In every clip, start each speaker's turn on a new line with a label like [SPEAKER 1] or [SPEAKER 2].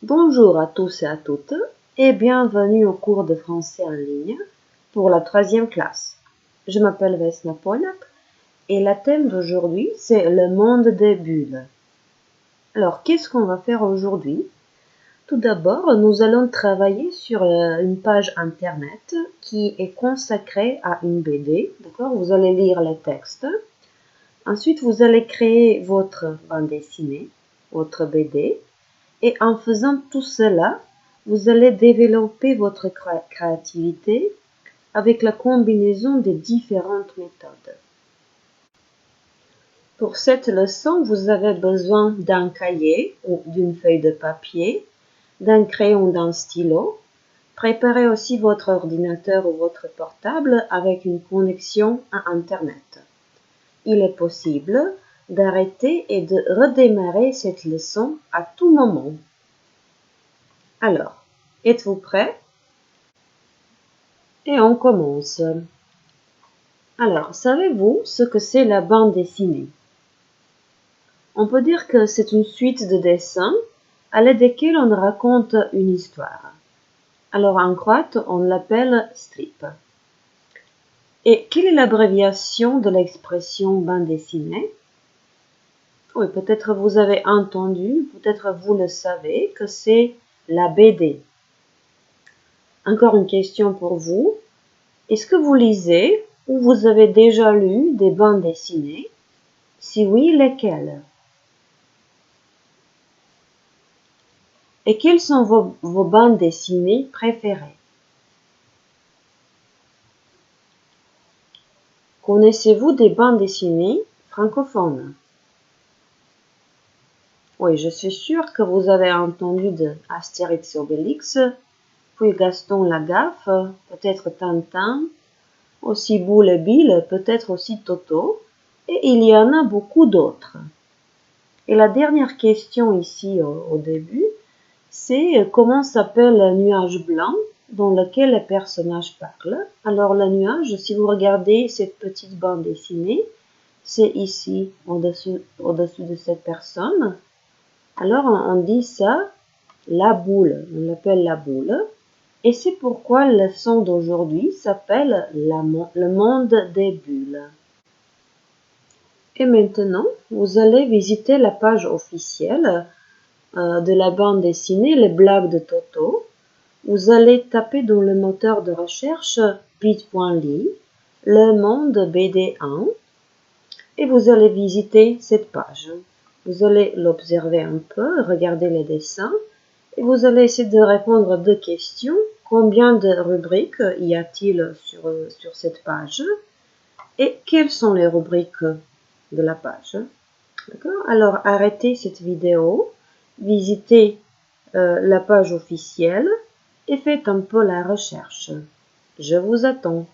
[SPEAKER 1] Bonjour à tous et à toutes et bienvenue au cours de français en ligne pour la 3e classe. Je m'appelle Vesna Polak et le thème d'aujourd'hui c'est le monde des bulles. Alors, qu'est-ce qu'on va faire aujourd'hui? Tout d'abord, nous allons travailler sur une page internet qui est consacrée à une BD. D'accord? Vous allez lire les textes. Ensuite, vous allez créer votre bande dessinée, votre BD. Et en faisant tout cela, vous allez développer votre créativité avec la combinaison des différentes méthodes. Pour cette leçon, vous avez besoin d'un cahier ou d'une feuille de papier, d'un crayon, d'un stylo. Préparez aussi votre ordinateur ou votre portable avec une connexion à Internet. Il est possible d'arrêter et de redémarrer cette leçon à tout moment. Alors, êtes-vous prêts? Et on commence. Alors, savez-vous ce que c'est la bande dessinée? On peut dire que c'est une suite de dessins à l'aide desquels on raconte une histoire. Alors, en croate, on l'appelle strip. Et quelle est l'abréviation de l'expression bande dessinée? Oui, peut-être vous avez entendu, peut-être vous le savez, que c'est la BD. Encore une question pour vous. Est-ce que vous lisez ou vous avez déjà lu des bandes dessinées? Si oui, lesquelles? Et quelles sont vos bandes dessinées préférées? Connaissez-vous des bandes dessinées francophones? Oui, je suis sûre que vous avez entendu de Astérix et Obélix, puis Gaston Lagaffe, peut-être Tintin, aussi Boule et Bill, peut-être aussi Toto, et il y en a beaucoup d'autres. Et la dernière question ici au début, c'est comment s'appelle le nuage blanc dans lequel le personnage parle. Alors le nuage, si vous regardez cette petite bande dessinée, c'est ici, au-dessus de cette personne. Alors on dit ça, la boule, on l'appelle la boule. Et c'est pourquoi la leçon d'aujourd'hui s'appelle le monde des bulles. Et maintenant, vous allez visiter la page officielle de la bande dessinée Les blagues de Toto. Vous allez taper dans le moteur de recherche bit.ly le monde BD1 et vous allez visiter cette page. Vous allez l'observer un peu, regarder les dessins et vous allez essayer de répondre à 2 questions. Combien de rubriques y a-t-il sur cette page? Et quelles sont les rubriques de la page? D'accord? Alors arrêtez cette vidéo, visitez la page officielle et faites un peu la recherche. Je vous attends.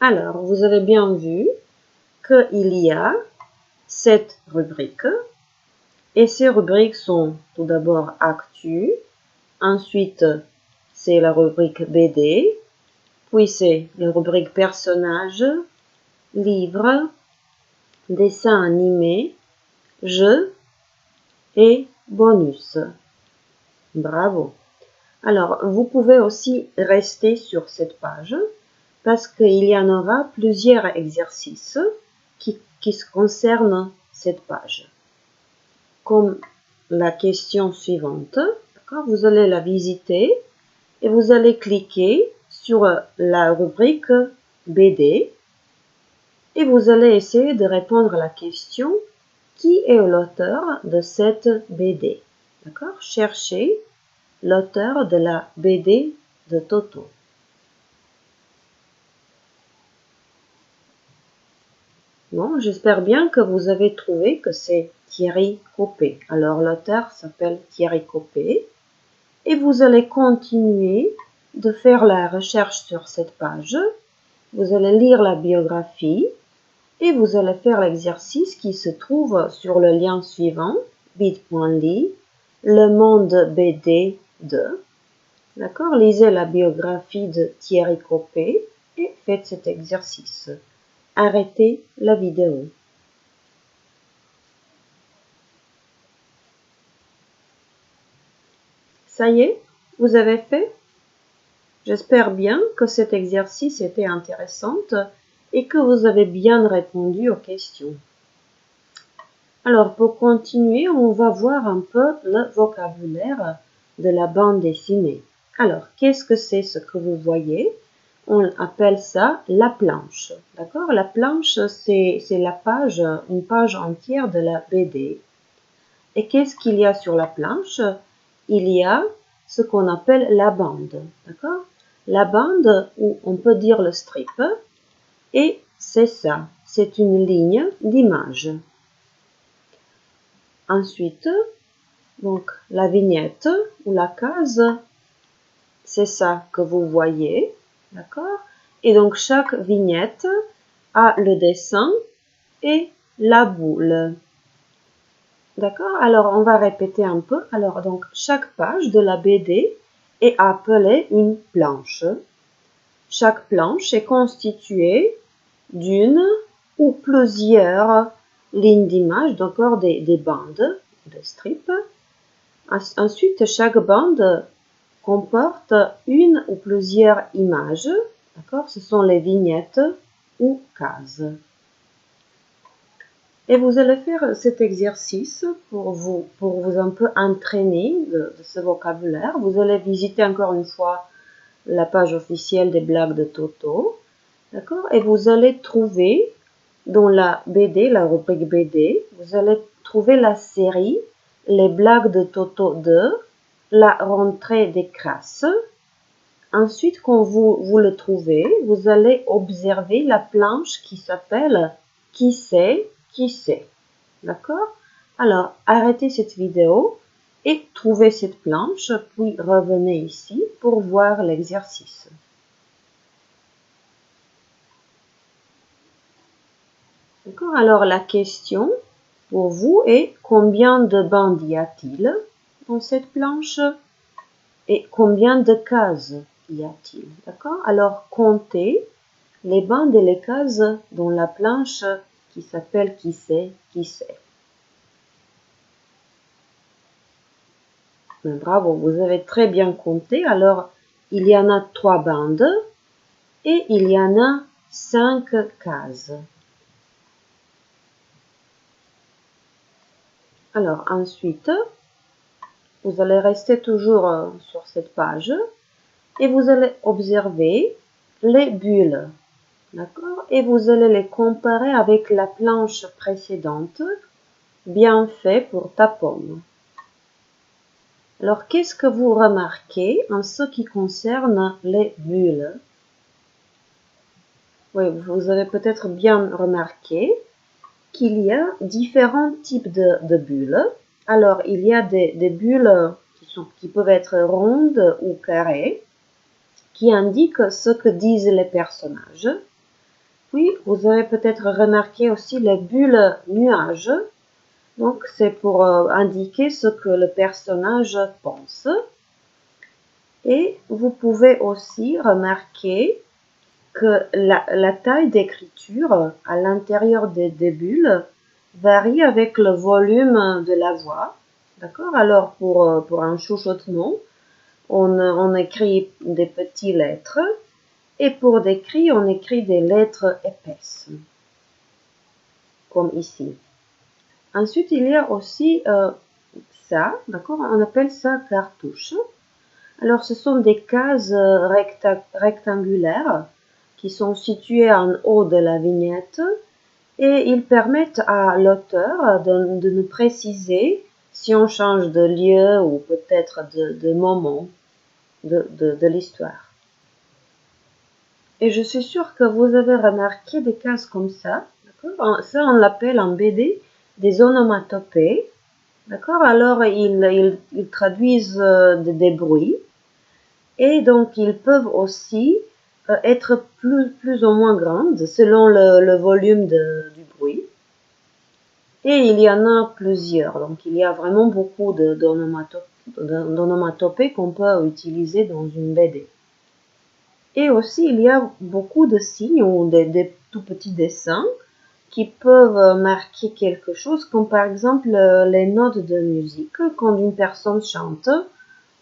[SPEAKER 1] Alors, vous avez bien vu qu'il y a 7 rubriques. Et ces rubriques sont tout d'abord Actu, ensuite c'est la rubrique BD, puis c'est la rubrique Personnages, Livres, Dessins animés, Jeux et Bonus. Bravo! Alors, vous pouvez aussi rester sur cette page parce qu'il y en aura plusieurs exercices qui concernent cette page. Comme la question suivante, vous allez la visiter et vous allez cliquer sur la rubrique BD et vous allez essayer de répondre à la question qui est l'auteur de cette BD. D'accord? Cherchez l'auteur de la BD de Toto. Bon, j'espère bien que vous avez trouvé que c'est Thierry Coppée. Alors l'auteur s'appelle Thierry Coppée et vous allez continuer de faire la recherche sur cette page. Vous allez lire la biographie et vous allez faire l'exercice qui se trouve sur le lien suivant, bit.ly, le monde BD 2. D'accord? Lisez la biographie de Thierry Coppée et faites cet exercice. Arrêtez la vidéo. Ça y est, vous avez fait? J'espère bien que cet exercice était intéressant et que vous avez bien répondu aux questions. Alors, pour continuer, on va voir un peu le vocabulaire de la bande dessinée. Alors, qu'est-ce que c'est ce que vous voyez? On appelle ça la planche. D'accord? La planche, c'est la page, une page entière de la BD. Et qu'est-ce qu'il y a sur la planche? Il y a ce qu'on appelle la bande. D'accord? La bande, ou on peut dire le strip, et c'est ça. C'est une ligne d'image. Ensuite, donc la vignette ou la case, c'est ça que vous voyez, d'accord? Et donc chaque vignette a le dessin et la boule. D'accord? Alors on va répéter un peu. Alors donc chaque page de la BD est appelée une planche. Chaque planche est constituée d'une ou plusieurs lignes d'image, d'accord, des bandes, des strips. Ensuite, chaque bande comporte une ou plusieurs images, d'accord, ce sont les vignettes ou cases. Et vous allez faire cet exercice pour vous un peu entraîner de ce vocabulaire. Vous allez visiter encore une fois la page officielle des blagues de Toto, d'accord, et vous allez trouver dans la BD, la rubrique BD, vous allez trouver la série Les blagues de Toto 2, la rentrée des crasses. Ensuite, quand vous le trouvez, vous allez observer la planche qui s'appelle Qui sait, qui sait. D'accord? Alors, arrêtez cette vidéo et trouvez cette planche, puis revenez ici pour voir l'exercice. D'accord? Alors, la question pour vous est combien de bandes y a-t-il dans cette planche et combien de cases y a-t-il? D'accord? Alors, comptez les bandes et les cases dans la planche qui s'appelle Qui sait, qui sait. Bravo, vous avez très bien compté. Alors, il y en a 3 bandes et il y en a 5 cases. Alors, ensuite, vous allez rester toujours sur cette page et vous allez observer les bulles. D'accord? Et vous allez les comparer avec la planche précédente. Bien fait pour ta pomme. Alors, qu'est-ce que vous remarquez en ce qui concerne les bulles? Oui, vous avez peut-être bien remarqué qu'il y a différents types de bulles. Alors, il y a des bulles qui peuvent être rondes ou carrées, qui indiquent ce que disent les personnages. Puis, vous avez peut-être remarqué aussi les bulles nuages. Donc, c'est pour indiquer ce que le personnage pense. Et vous pouvez aussi remarquer que la taille d'écriture à l'intérieur des bulles varie avec le volume de la voix. D'accord? Alors, pour un chuchotement, on écrit des petites lettres. Et pour des cris, on écrit des lettres épaisses. Comme ici. Ensuite, il y a aussi ça, d'accord? On appelle ça cartouche. Alors, ce sont des cases rectangulaires qui sont situées en haut de la vignette et ils permettent à l'auteur de nous préciser si on change de lieu ou peut-être de moment de l'histoire. Et je suis sûre que vous avez remarqué des cases comme ça. Ça, on l'appelle en BD des onomatopées. D'accord? Alors, ils traduisent des bruits. Et donc, ils peuvent aussi être plus ou moins grandes selon le volume du bruit. Et il y en a plusieurs. Donc, il y a vraiment beaucoup d'onomatopées qu'on peut utiliser dans une BD. Et aussi, il y a beaucoup de signes ou des tout petits dessins qui peuvent marquer quelque chose, comme par exemple les notes de musique. Quand une personne chante,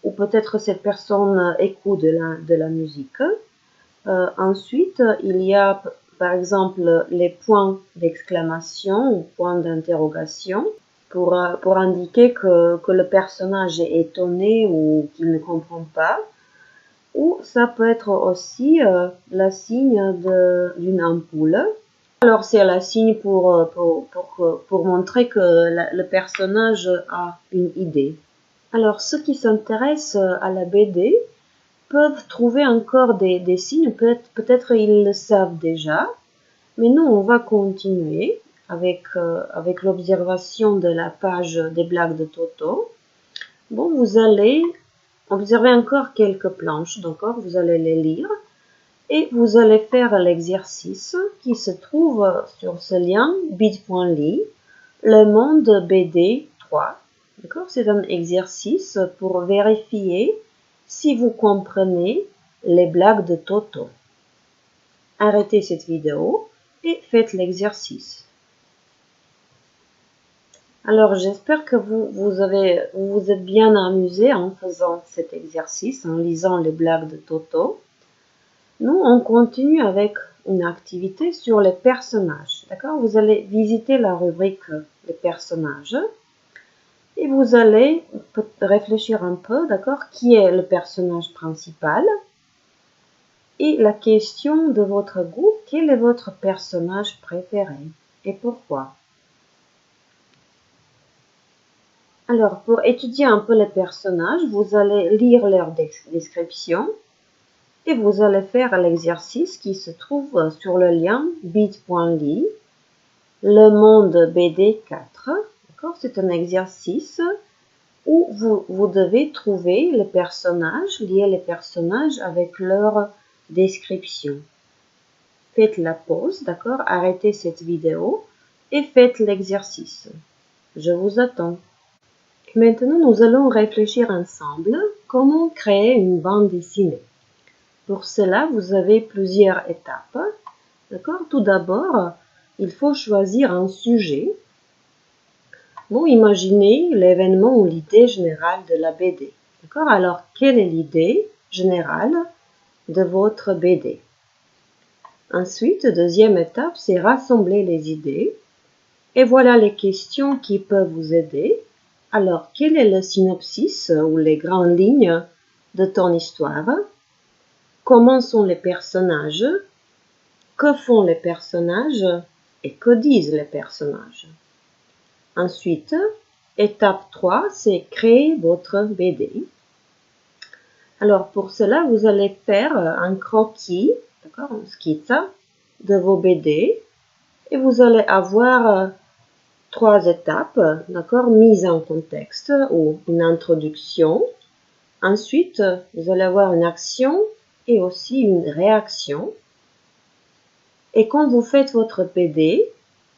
[SPEAKER 1] ou peut-être cette personne écoute de la musique. Ensuite, il y a par exemple les points d'exclamation ou points d'interrogation pour indiquer que le personnage est étonné ou qu'il ne comprend pas. Ou ça peut être aussi la signe d'une ampoule. Alors c'est la signe pour montrer que le personnage a une idée. Alors ceux qui s'intéressent à la BD peuvent trouver encore des signes, peut-être ils le savent déjà, mais nous on va continuer avec l'observation de la page des blagues de Toto. Bon, vous allez observer encore quelques planches, d'accord? Vous allez les lire et vous allez faire l'exercice qui se trouve sur ce lien bit.ly, le monde BD 3. D'accord? C'est un exercice pour vérifier si vous comprenez les blagues de Toto. Arrêtez cette vidéo et faites l'exercice. Alors, j'espère que vous vous êtes bien amusé en faisant cet exercice, en lisant les blagues de Toto. Nous, on continue avec une activité sur les personnages. D'accord? Vous allez visiter la rubrique les personnages et vous allez réfléchir un peu, d'accord? Qui est le personnage principal? Et la question de votre groupe, quel est votre personnage préféré et pourquoi? Alors, pour étudier un peu les personnages, vous allez lire leur description et vous allez faire l'exercice qui se trouve sur le lien bit.ly, le monde BD 4. C'est un exercice où vous devez trouver les personnages, lier les personnages avec leur description. Faites la pause, d'accord? Arrêtez cette vidéo et faites l'exercice. Je vous attends. Maintenant, nous allons réfléchir ensemble comment créer une bande dessinée. Pour cela, vous avez plusieurs étapes. D'accord? Tout d'abord, il faut choisir un sujet. Bon, imaginez l'événement ou l'idée générale de la BD. D'accord? Alors, quelle est l'idée générale de votre BD? Ensuite, deuxième étape, c'est rassembler les idées. Et voilà les questions qui peuvent vous aider. Alors, quel est le synopsis ou les grandes lignes de ton histoire? Comment sont les personnages? Que font les personnages? Et que disent les personnages? Ensuite, étape 3, c'est créer votre BD. Alors, pour cela, vous allez faire un croquis, d'accord, un sketch de vos BD. Et vous allez avoir 3 étapes, d'accord, mise en contexte ou une introduction. Ensuite, vous allez avoir une action et aussi une réaction. Et quand vous faites votre BD,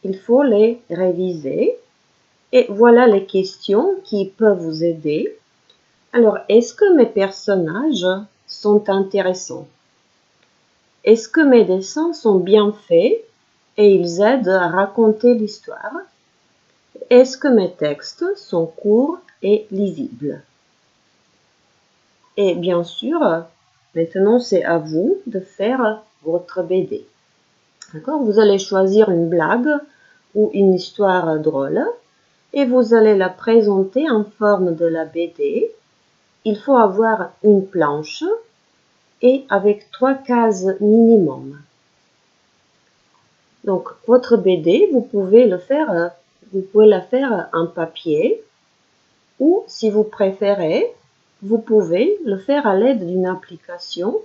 [SPEAKER 1] il faut les réviser. Et voilà les questions qui peuvent vous aider. Alors, est-ce que mes personnages sont intéressants? Est-ce que mes dessins sont bien faits et ils aident à raconter l'histoire? Est-ce que mes textes sont courts et lisibles? Et bien sûr, maintenant c'est à vous de faire votre BD. D'accord? Vous allez choisir une blague ou une histoire drôle et vous allez la présenter en forme de la BD. Il faut avoir une planche et avec 3 cases minimum. Donc, votre BD, vous pouvez la faire en papier ou, si vous préférez, vous pouvez le faire à l'aide d'une application.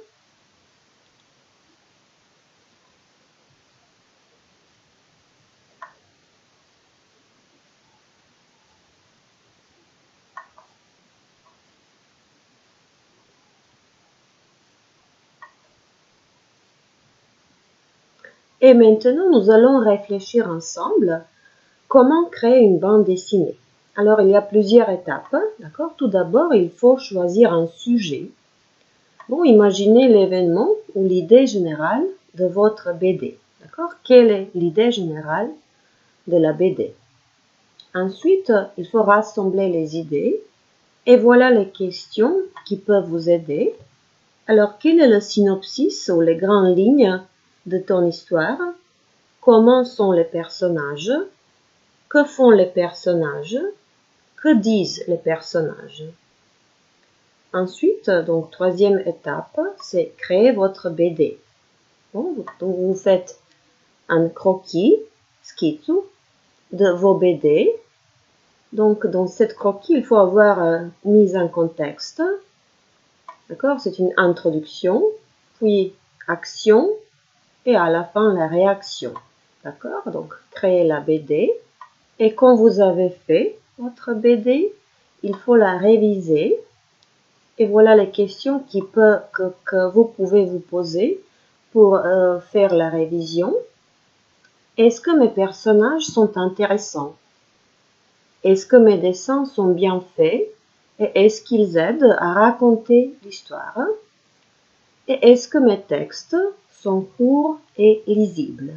[SPEAKER 1] Et maintenant, nous allons réfléchir ensemble comment créer une bande dessinée. Alors, il y a plusieurs étapes, d'accord? Tout d'abord, il faut choisir un sujet. Bon, imaginez l'événement ou l'idée générale de votre BD, d'accord? Quelle est l'idée générale de la BD? Ensuite, il faut rassembler les idées. Et voilà les questions qui peuvent vous aider. Alors, quel est le synopsis ou les grandes lignes de ton histoire? Comment sont les personnages? Que font les personnages? Que disent les personnages? Ensuite, donc troisième étape, c'est créer votre BD. Bon, donc vous faites un croquis, skizzu, de vos BD. Donc dans cette croquis, il faut avoir mis un contexte. D'accord? C'est une introduction, puis action et à la fin la réaction. D'accord? Donc créer la BD. Et quand vous avez fait votre BD, il faut la réviser. Et voilà les questions que vous pouvez vous poser pour faire la révision. Est-ce que mes personnages sont intéressants? Est-ce que mes dessins sont bien faits? Et est-ce qu'ils aident à raconter l'histoire? Et est-ce que mes textes sont courts et lisibles?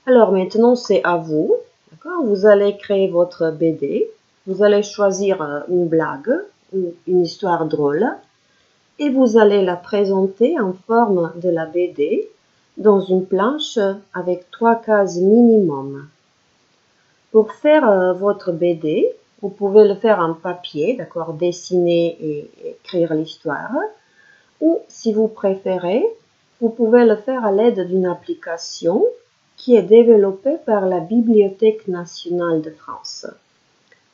[SPEAKER 1] Alors maintenant, c'est à vous. D'accord? Vous allez créer votre BD. Vous allez choisir une blague ou une histoire drôle et vous allez la présenter en forme de la BD dans une planche avec 3 cases minimum. Pour faire votre BD, vous pouvez le faire en papier, d'accord, dessiner et écrire l'histoire, ou si vous préférez, vous pouvez le faire à l'aide d'une application qui est développée par la Bibliothèque nationale de France.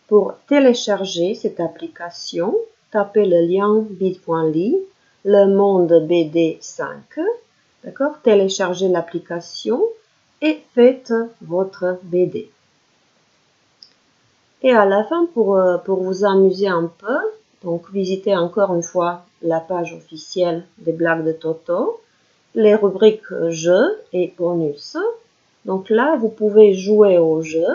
[SPEAKER 1] Pour télécharger cette application, tapez le lien bit.ly, le monde BD 5, d'accord, téléchargez l'application et faites votre BD. Et à la fin, pour vous amuser un peu, donc visitez encore une fois la page officielle des blagues de Toto, les rubriques jeux et bonus. Donc là, vous pouvez jouer au jeu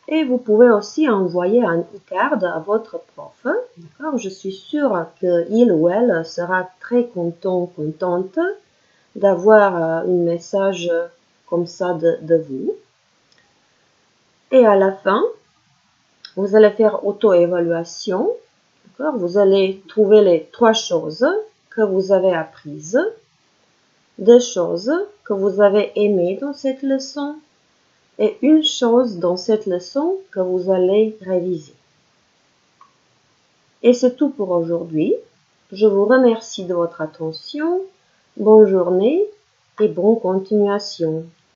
[SPEAKER 1] et vous pouvez aussi envoyer un e-card à votre prof. D'accord? Je suis sûre qu'il ou elle sera très contente d'avoir un message comme ça de vous. Et à la fin, vous allez faire auto-évaluation. Vous allez trouver les 3 choses que vous avez apprises, 2 choses que vous avez aimées dans cette leçon et une chose dans cette leçon que vous allez réviser. Et c'est tout pour aujourd'hui. Je vous remercie de votre attention. Bonne journée et bonne continuation.